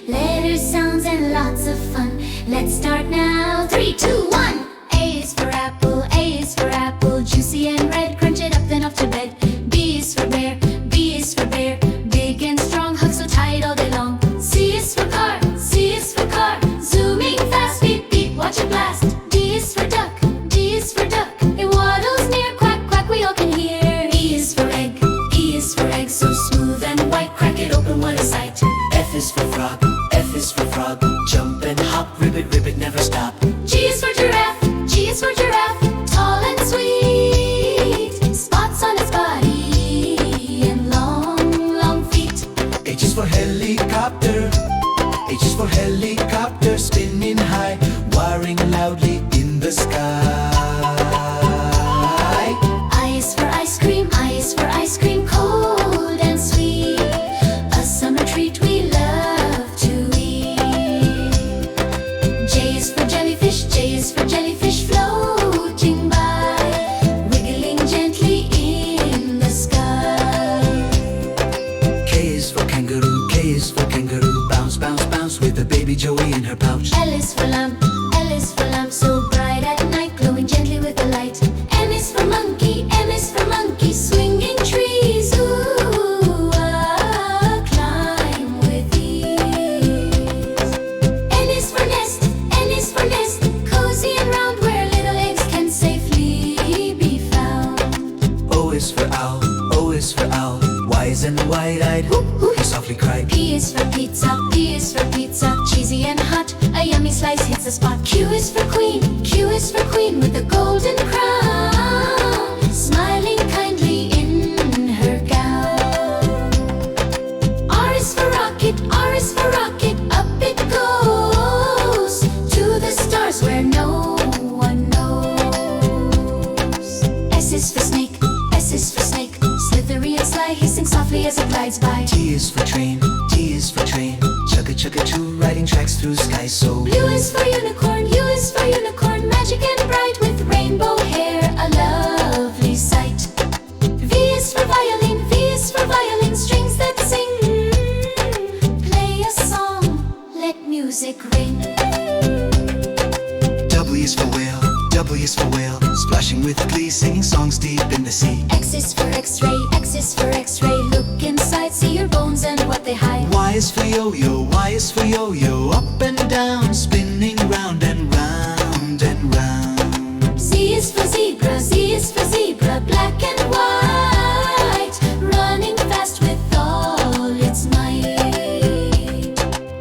Letters, sounds, and lots of fun. Let's start now. 3, 2, 1. A is for apple, A is for apple. Juicy and red, crunch it up then off to bed. B is for bear, B is for bear. Big and strong, hug so tight all day long. C is for car, C is for car. Zooming fast, beep beep, watch it blast. D is for duck, D is for duck. It waddles near, quack quack, we all can hear. E is for egg, E is for egg. So smooth and white, crack it open, what a sight. F is for frog, F is for frog. Jump and hop, ribbit, never stop. G is for giraffe, G is for giraffe. Tall and sweet, spots on its body and long, long feet. H is for helicopter, H is for helicopter. Spinning high, whirring loudly in the sky. I is for ice cream, I is for ice cream. Cold and sweet, a summer treat we love to eat. J is for jellyfish, J is for jellyfish. Floating by, wiggling gently in the sky. K is for kangaroo, K is for kangaroo. Bounce, bounce, bounce with the baby Joey in her pouch. L is for lamp, L is for lamp. So bright at night, glowing gently with the light. M is for monkey, M is for monkey. Swinging trees, ooh, climb with ease. N is for nest, N is for nest. Cozy and round where little eggs can safely be found. O is for owl, O is for owl. Wise and wide-eyed, he softly cried. P is for pizza, P is for pizza. Cheesy and hot, a yummy slice hits the spot. Q is for queen, Q is for queen with a golden crown. Smiling kindly in her gown. R is for rocket, R is for rocket. Up it goes to the stars where no one knows. S is for snake, S is for snake. Slithery and sly, hissing softly as it glides by. T is for train, T is for train. Chugga chugga choo, riding tracks through sky so blue. U is for unicorn, U is for unicorn. Magic and bright with rainbow hair, a lovely sight. V is for violin, V is for violin. Strings that sing, play a song, let music ring. W is for whale, W is for whale. Splashing with glee, singing songs deep in the sea. X is for x-ray, X is for x-ray. Look inside, see your bones and what they hide. Y is for yo-yo, Y is for yo-yo. Up and down, spinning round and round and round. Z is for zebra, Z is for zebra. Black and